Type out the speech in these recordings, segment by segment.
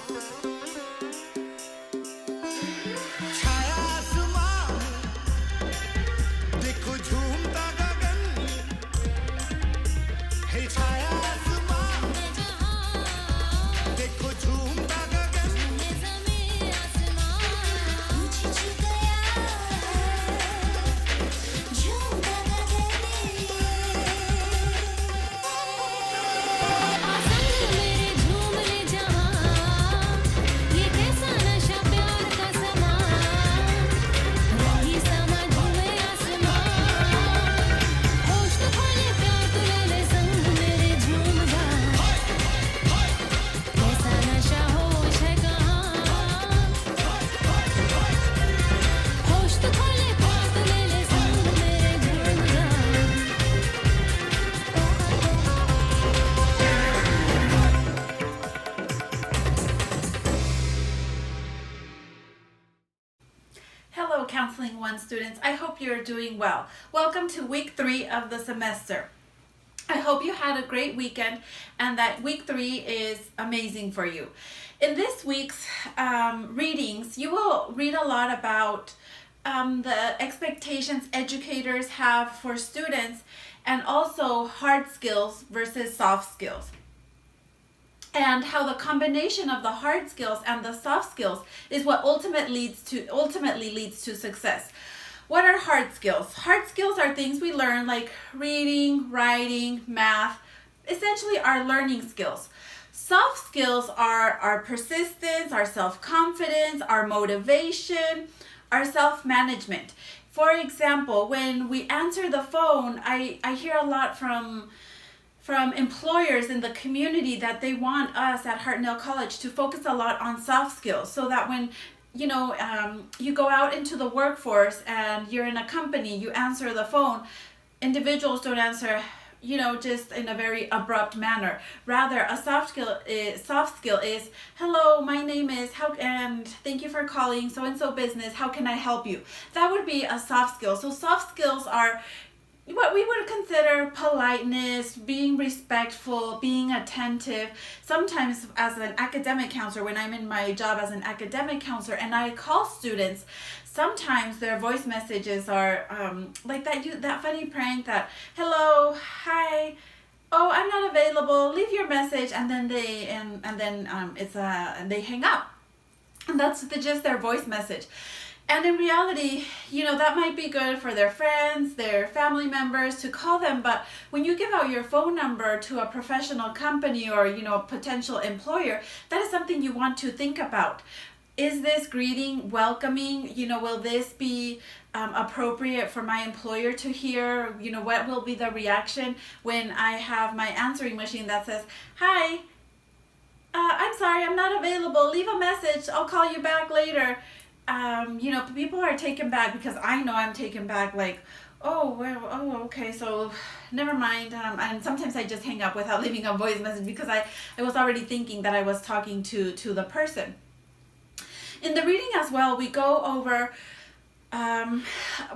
छाया आसमान देखो झूमता गगन है छाया आसमान देखो झूमता गगन Hello, Counseling 1 students. I hope you're doing well. Welcome to week 3 of the semester. I hope you had a great weekend and that week 3 is amazing for you. In this week's readings, you will read a lot about the expectations educators have for students and also hard skills versus soft skills, and how the combination of the hard skills and the soft skills is what ultimately leads to success. What are hard skills? Hard skills are things we learn like reading, writing, math, essentially our learning skills. Soft skills are our persistence, our self-confidence, our motivation, our self-management. For example, when we answer the phone, I hear a lot from employers in the community that they want us at Hartnell College to focus a lot on soft skills, so that when you go out into the workforce and you're in a company, you answer the phone, individuals don't answer just in a very abrupt manner. Rather, a soft skill is hello, my name is and thank you for calling so and so business, how can I help you? That would be a soft skill. So soft skills are what we would consider politeness, being respectful, being attentive. Sometimes as an academic counselor, when I'm in my job as an academic counselor and I call students, sometimes their voice messages are like that funny prank that, hello, hi, oh, I'm not available, leave your message, and then they they hang up. And that's just their voice message. And in reality, that might be good for their friends, their family members to call them. But when you give out your phone number to a professional company or, a potential employer, that is something you want to think about. Is this greeting welcoming? Will this be appropriate for my employer to hear? What will be the reaction when I have my answering machine that says, hi, I'm sorry, I'm not available. Leave a message. I'll call you back later. People are taken back, because I know I'm taken back, like, okay, so never mind. And sometimes I just hang up without leaving a voice message because I was already thinking that I was talking to the person. In the reading as well, we go over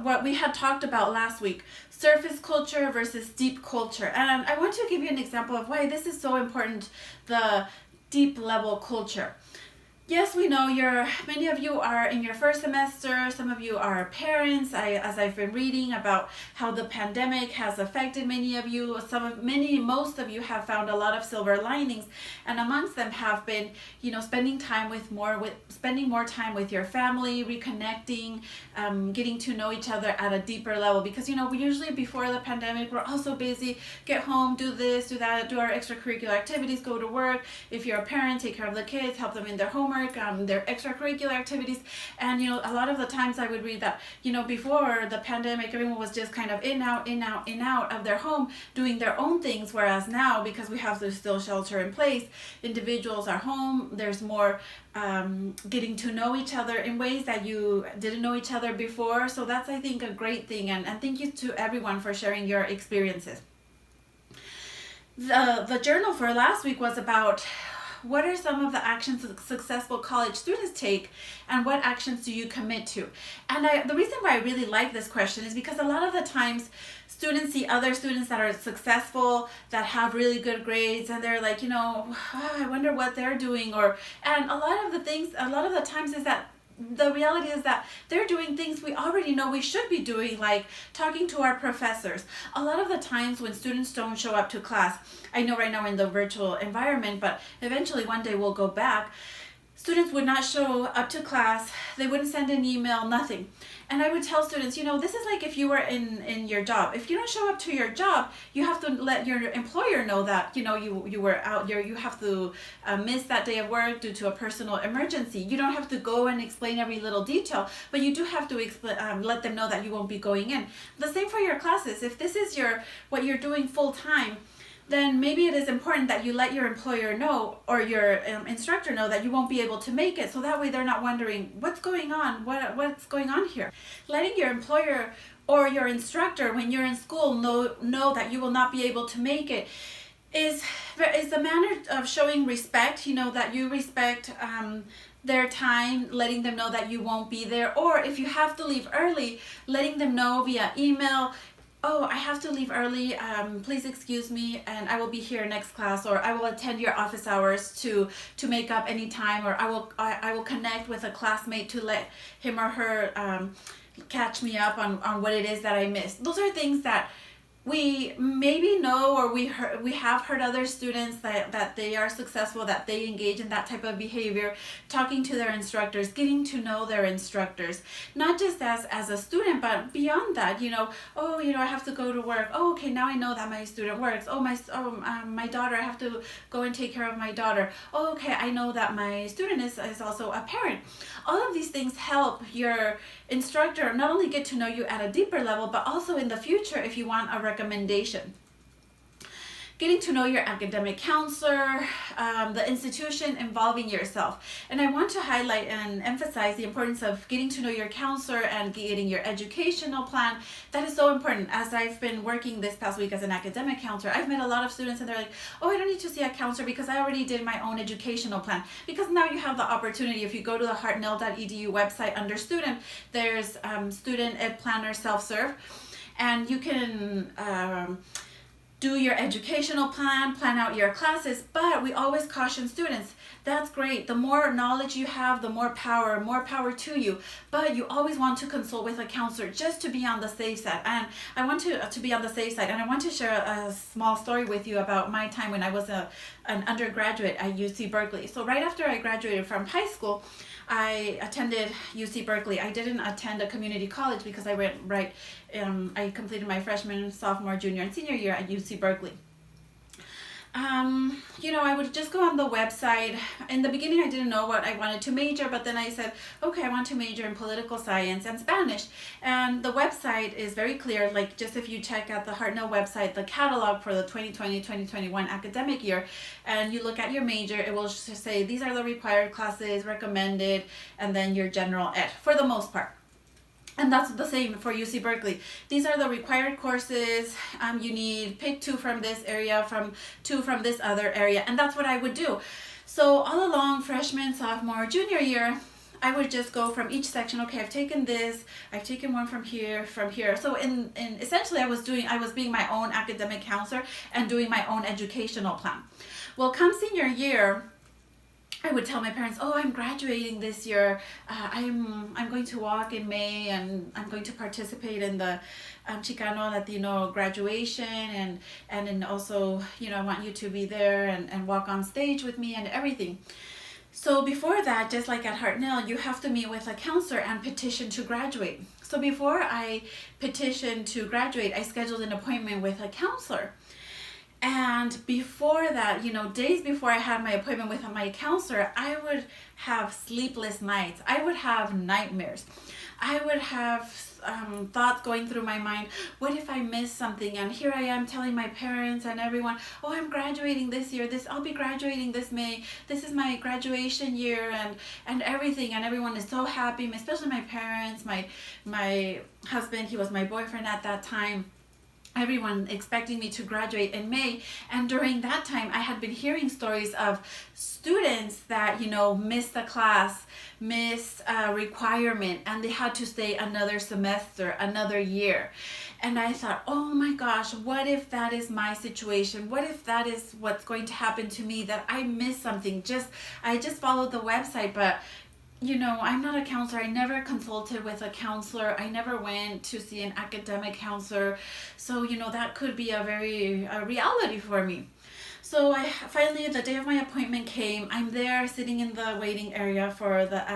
what we had talked about last week, surface culture versus deep culture. And I want to give you an example of why this is so important, the deep level culture. Yes, we know many of you are in your first semester, some of you are parents. As I've been reading about how the pandemic has affected many of you, most of you have found a lot of silver linings, and amongst them have been, spending more time with your family, reconnecting, getting to know each other at a deeper level. Because, we usually before the pandemic, we're all so busy, get home, do this, do that, do our extracurricular activities, go to work. If you're a parent, take care of the kids, help them in their homework, their extracurricular activities. And a lot of the times I would read that before the pandemic, everyone was just kind of in out of their home doing their own things, whereas now, because we have to still shelter in place, individuals are home. There's more getting to know each other in ways that you didn't know each other before. So that's, I think, a great thing, and thank you to everyone for sharing your experiences. The journal for last week was about what are some of the actions that successful college students take, and what actions do you commit to? And the reason why I really like this question is because a lot of the times students see other students that are successful, that have really good grades, and they're like, I wonder what they're doing. And a lot of the times is that the reality is that they're doing things we already know we should be doing, like talking to our professors. A lot of the times when students don't show up to class, I know right now in the virtual environment, but eventually one day we'll go back, students would not show up to class, they wouldn't send an email, nothing. And I would tell students, this is like if you were in your job. If you don't show up to your job, you have to let your employer know that, you were out, you have to miss that day of work due to a personal emergency. You don't have to go and explain every little detail, but you do have to let them know that you won't be going in. The same for your classes. If this is what you're doing full time, then maybe it is important that you let your employer know or your instructor know that you won't be able to make it, so that way they're not wondering what's going on, what's going on here. Letting your employer or your instructor when you're in school know that you will not be able to make it is a manner of showing respect, that you respect their time, letting them know that you won't be there. Or if you have to leave early, letting them know via email, oh, I have to leave early, please excuse me, and I will be here next class, or I will attend your office hours to make up any time, or I will connect with a classmate to let him or her catch me up on what it is that I missed. Those are things that we maybe know, or we have heard other students that they are successful, that they engage in that type of behavior, talking to their instructors, getting to know their instructors, not just as a student, but beyond that. I have to go to work. Oh, okay, now I know that my student works. My daughter, I have to go and take care of my daughter. Oh, okay, I know that my student is also a parent. All of these things help your instructor not only get to know you at a deeper level, but also in the future if you want a recommendation. Getting to know your academic counselor, the institution, involving yourself. And I want to highlight and emphasize the importance of getting to know your counselor and getting your educational plan. That is so important. As I've been working this past week as an academic counselor, I've met a lot of students and they're like, oh, I don't need to see a counselor because I already did my own educational plan. Because now you have the opportunity, if you go to the hartnell.edu website under student, there's student ed planner self-serve, and you can do your educational plan out your classes. But we always caution students, that's great. The more knowledge you have, the more power to you. But you always want to consult with a counselor just to be on the safe side. And I want to be on the safe side. And I want to share a small story with you about my time when I was an undergraduate at UC Berkeley. So right after I graduated from high school, I attended UC Berkeley. I didn't attend a community college because I went I completed my freshman, sophomore, junior, and senior year at UC Berkeley. I would just go on the website. In the beginning, I didn't know what I wanted to major, but then I said, okay, I want to major in political science and Spanish. And the website is very clear, like just if you check out the Hartnell website, the catalog for the 2020-2021 academic year, and you look at your major, it will say these are the required classes, recommended, and then your general ed, for the most part. And that's the same for UC Berkeley. These are the required courses. You need pick 2 from this area, two from this other area. And that's what I would do. So all along, freshman, sophomore, junior year, I would just go from each section. Okay, I've taken this, I've taken one from here. So in essentially I was being my own academic counselor and doing my own educational plan. Well, come senior year, I would tell my parents, oh, I'm graduating this year. I'm going to walk in May, and I'm going to participate in the Chicano Latino graduation, and then also, I want you to be there and walk on stage with me and everything. So before that, just like at Hartnell, you have to meet with a counselor and petition to graduate. So before I petitioned to graduate, I scheduled an appointment with a counselor. And before that, days before I had my appointment with my counselor, I would have sleepless nights. I would have nightmares. I would have thoughts going through my mind. What if I miss something? And here I am telling my parents and everyone, oh, I'm graduating this year. I'll be graduating this May. This is my graduation year, and everything. And everyone is so happy, especially my parents, my husband. He was my boyfriend at that time. everyone expecting me to graduate in May. And during that time, I had been hearing stories of students that, missed a class, missed a requirement, and they had to stay another semester, another year. And I thought, oh my gosh, what if that is my situation? What if that is what's going to happen to me, that I missed something? I just followed the website, but I'm not a counselor. I never consulted with a counselor. I never went to see an academic counselor. So, that could be a reality for me. So finally, the day of my appointment came. I'm there sitting in the waiting area for the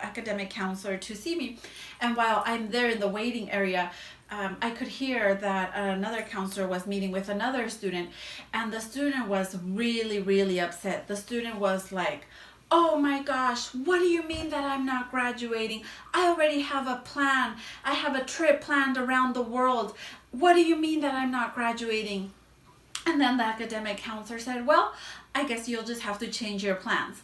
academic counselor to see me. And while I'm there in the waiting area, I could hear that another counselor was meeting with another student. And the student was really, really upset. The student was like, oh my gosh, what do you mean that I'm not graduating? I already have a plan. I have a trip planned around the world. What do you mean that I'm not graduating? And then the academic counselor said, well, I guess you'll just have to change your plans.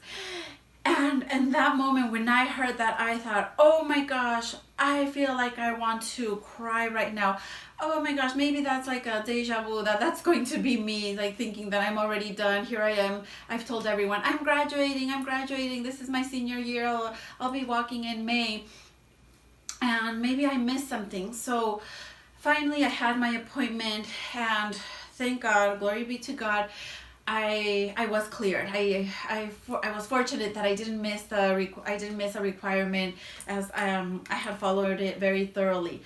And in that moment, when I heard that, I thought, oh my gosh, I feel like I want to cry right now. Oh my gosh, maybe that's like a deja vu, that's going to be me, like thinking that I'm already done. Here I am. I've told everyone, I'm graduating. This is my senior year. I'll be walking in May. And maybe I missed something. So finally, I had my appointment, and thank God, glory be to God, I was cleared. I was fortunate that I didn't miss a requirement, as I had followed it very thoroughly.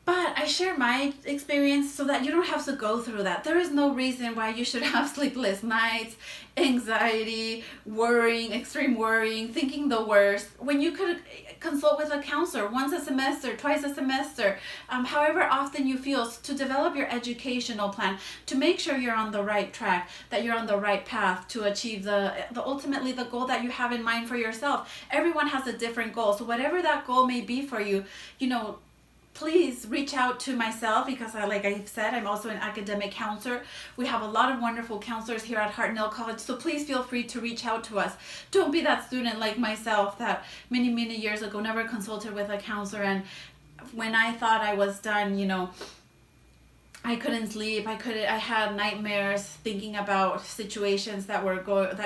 But I share my experience so that you don't have to go through that. There is no reason why you should have sleepless nights, anxiety, extreme worrying, thinking the worst, when you could consult with a counselor once a semester, twice a semester, however often you feel, to develop your educational plan, to make sure you're on the right track, that you're on the right path to achieve ultimately the goal that you have in mind for yourself. Everyone has a different goal. So whatever that goal may be for you, please reach out to myself, because like I said, I'm also an academic counselor. We have a lot of wonderful counselors here at Hartnell College, so please feel free to reach out to us. Don't be that student like myself that many, many years ago never consulted with a counselor, and when I thought I was done, I couldn't sleep. I had nightmares thinking about situations that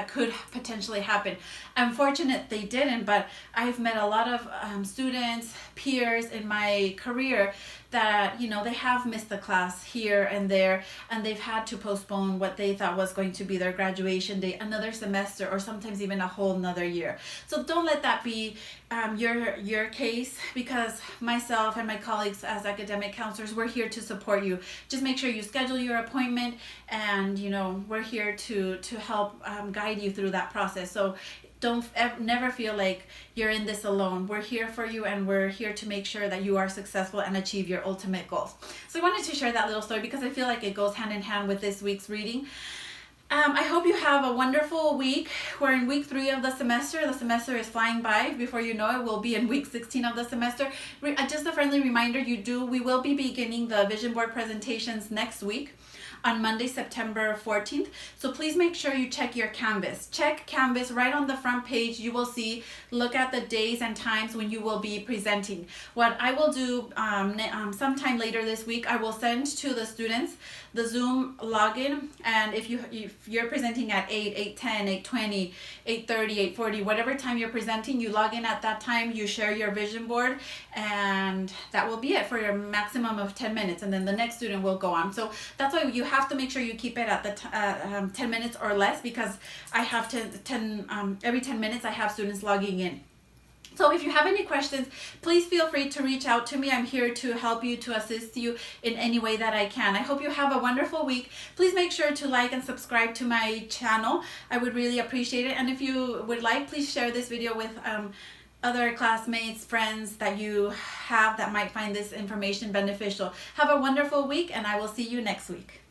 could potentially happen. I'm fortunate they didn't, but I've met a lot of students, peers in my career that, they have missed the class here and there, and they've had to postpone what they thought was going to be their graduation day another semester, or sometimes even a whole another year. So don't let that be your case, because myself and my colleagues as academic counselors, we're here to support you. Just make sure you schedule your appointment, and we're here to help guide you through that process. So never feel like you're in this alone. We're here for you, and we're here to make sure that you are successful and achieve your ultimate goals. So I wanted to share that little story because I feel like it goes hand in hand with this week's reading. I hope you have a wonderful week. We're in week 3 of the semester. The semester is flying by. Before you know it, we'll be in week 16 of the semester. Just a friendly reminder, we will be beginning the vision board presentations next week on Monday, September 14th. So please make sure you check your Canvas. Check Canvas. Right on the front page, you will look at the days and times when you will be presenting. What I will do sometime later this week, I will send to the students the Zoom login, and if you're presenting at 8, 8:10, 8:20, 8:30, 8:40, whatever time you're presenting, you log in at that time, you share your vision board, and that will be it for your maximum of 10 minutes, and then the next student will go on. So that's why you have to make sure you keep it at the 10 minutes or less, because I have every 10 minutes I have students logging in. So if you have any questions, please feel free to reach out to me. I'm here to help you, to assist you in any way that I can. I hope you have a wonderful week. Please make sure to like and subscribe to my channel. I would really appreciate it. And if you would like, please share this video with other classmates, friends that you have that might find this information beneficial. Have a wonderful week, and I will see you next week.